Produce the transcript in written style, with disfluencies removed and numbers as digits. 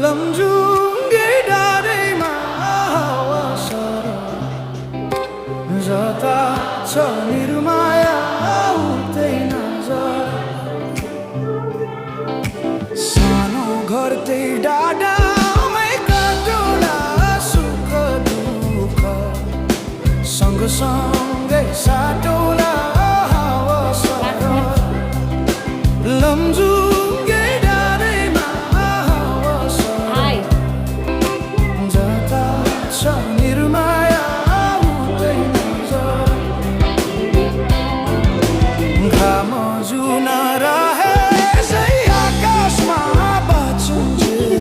लम्जुङ्गे डाँडैमा हावा सरह जता छ निर्माया उतै नजर सानो घर त्यही डाँडामै काटौँला सुख दुःख सँगसँगै साटौँला